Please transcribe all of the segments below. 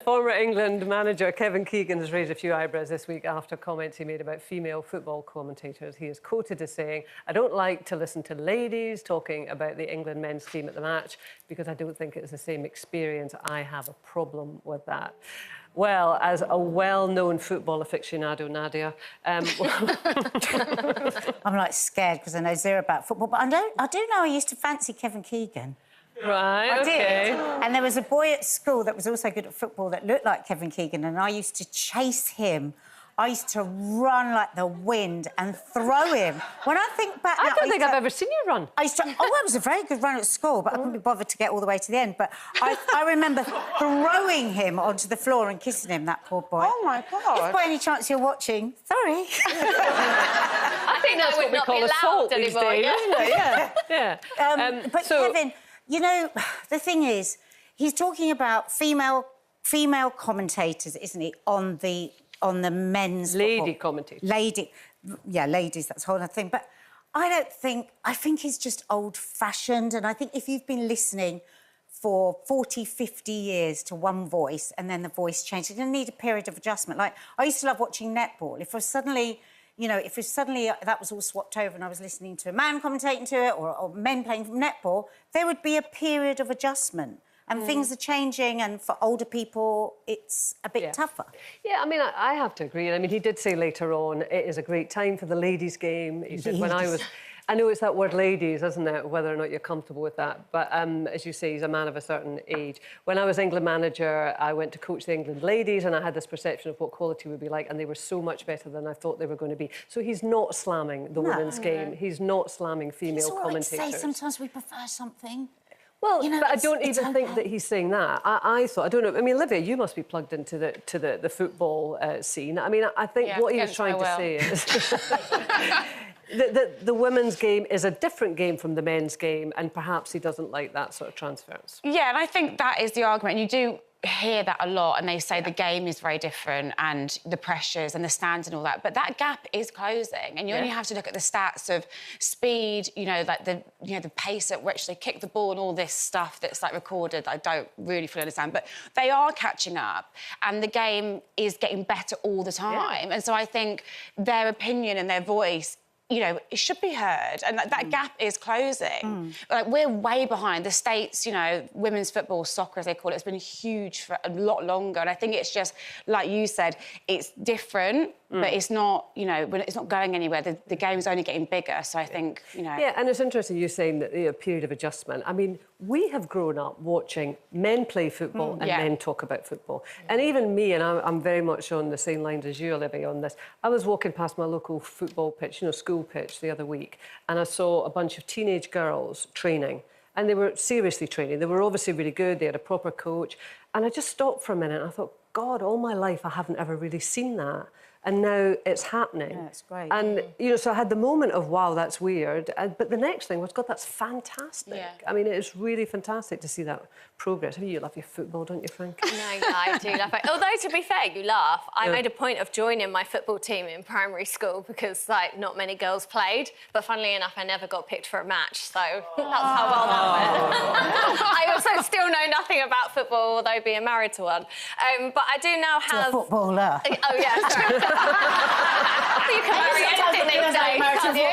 Former England manager Kevin Keegan has raised a few eyebrows this week after comments he made about female football commentators. He is quoted as saying, "I don't like to listen to ladies talking about the England men's team at the match because I don't think it's the same experience. I have a problem with that." Well, as a well-known football aficionado, Nadia... I'm like scared because I know zero about football, but I do know I used to fancy Kevin Keegan. Right, I OK. did. And there was a boy at school that was also good at football that looked like Kevin Keegan, and I used to chase him. I used to run like the wind and throw him. When I think back now... I don't think I've ever seen you run. Oh, it was a very good run at school, but I couldn't be bothered to get all the way to the end. But I remember throwing him onto the floor and kissing him, that poor boy. Oh, my God. If by any chance you're watching, sorry. I think that's what we call assault these days, isn't it? Yeah. But Kevin, you know, the thing is, he's talking about female commentators, isn't he, on the men's Lady football. commentators. Ladies, that's a whole other thing. But I think he's just old-fashioned, and I think if you've been listening for 40, 50 years to one voice and then the voice changes, you're going to need a period of adjustment. Like, I used to love watching netball. If suddenly that was all swapped over and I was listening to a man commentating to it or men playing netball, there would be a period of adjustment. And things are changing, and for older people, it's a bit tougher. Yeah, I mean, I have to agree. I mean, he did say later on, it is a great time for the ladies' game. He said, when I was... I know it's that word ladies, isn't it, whether or not you're comfortable with that. But as you say, he's a man of a certain age. When I was England manager, I went to coach the England ladies, and I had this perception of what quality would be like, and they were so much better than I thought they were going to be. So he's not slamming the women's game. He's not slamming female commentators. It's all right to say sometimes we prefer something. Well, you know, but I don't even think that he's saying that. I thought, I don't know, I mean, Olivia, you must be plugged into the football scene. I mean, I think what he was trying to say is... The women's game is a different game from the men's game, and perhaps he doesn't like that sort of transference. Yeah, and I think that is the argument. You do hear that a lot, and they say the game is very different and the pressures and the stands and all that, but that gap is closing, and you only have to look at the stats of speed, you know, like the pace at which they kick the ball and all this stuff that's like recorded. I don't really fully understand, but they are catching up, and the game is getting better all the time. And so I think their opinion and their voice, you know, it should be heard, and that gap is closing. Like, we're way behind. The States, you know, women's football, soccer, as they call it, has been huge for a lot longer, and I think it's just, like you said, it's different, but it's not, you know, it's not going anywhere. The game's only getting bigger, so I think, you know... Yeah, and it's interesting you saying that the period of adjustment. I mean, we have grown up watching men play football and men talk about football. And even me, and I'm very much on the same lines as you, Olivia, on this, I was walking past my local football pitch, you know, school pitch the other week, and I saw a bunch of teenage girls training, and they were seriously training. They were obviously really good. They had a proper coach, and I just stopped for a minute and I thought, God, all my life I haven't ever really seen that. And now it's happening. Yeah, it's great. And, you know, so I had the moment of, wow, that's weird. But the next thing was, God, that's fantastic. Yeah. I mean, it's really fantastic to see that progress. I mean, you love your football, don't you, Frank? No, yeah, I do love it. Although, to be fair, you laugh. I made a point of joining my football team in primary school because, like, not many girls played. But funnily enough, I never got picked for a match. So that's how well that went. I also still know nothing about football, although being married to one. But I do now have... A footballer. Oh, yeah. You can marry anything these days, can't you?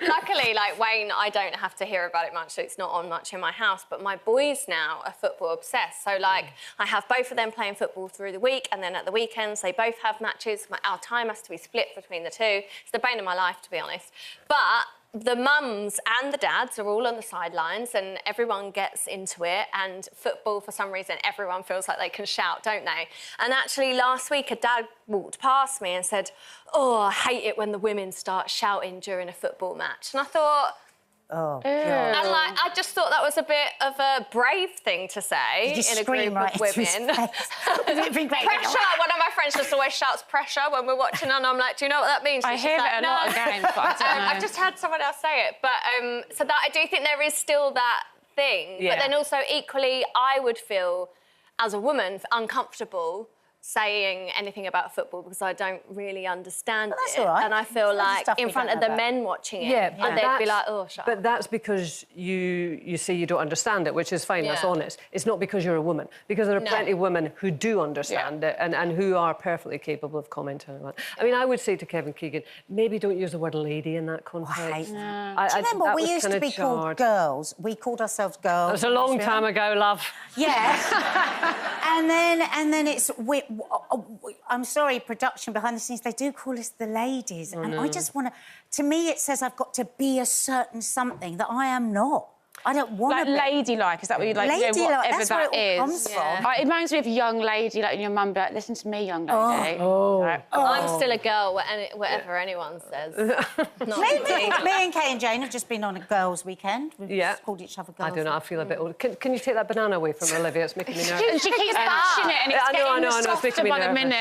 Luckily, like Wayne, I don't have to hear about it much, so it's not on much in my house. But my boys now are football obsessed. So, like, I have both of them playing football through the week, and then at the weekends, they both have matches. Our time has to be split between the two. It's the bane of my life, to be honest. But the mums and the dads are all on the sidelines, and everyone gets into it, and football, for some reason, everyone feels like they can shout, don't they? And actually, last week, a dad walked past me and said, "Oh, I hate it when the women start shouting during a football match." And I thought... Oh, God. And, like, I just thought that was a bit of a brave thing to say in a group of women. Pressure! One of my friends just always shouts pressure when we're watching, and I'm like, do you know what that means? I hear it a lot again, but I don't know. I've just had someone else say it. But, so that I do think there is still that thing. But then also, equally, I would feel, as a woman, uncomfortable saying anything about football because I don't really understand Well, that's it. all right. And I feel like in front of the men watching it, they'd be like, oh, shut up. But that's because you say you don't understand it, which is fine, that's honest. It's not because you're a woman, because there are plenty of women who do understand it and who are perfectly capable of commenting on it. I mean, I would say to Kevin Keegan, maybe don't use the word lady in that context. I hate that. Do you remember we used to be called girls? We called ourselves girls. It was a long time ago, love. Yeah. and then it's... I'm sorry, production behind the scenes, they do call us the ladies. And I just want to... To me, it says I've got to be a certain something that I am not. I don't want to be. Ladylike, is that what you like? Ladylike, whatever that's where it all comes from. It reminds me of young lady, like your mum be like, listen to me, young lady. I'm still a girl, whatever anyone says. Me and Kay and Jane have just been on a girls' weekend. We've just called each other girls. I don't know, I feel a bit old. Can you take that banana away from Olivia? It's making me nervous. She keeps bashing it and it's getting softer by the minute.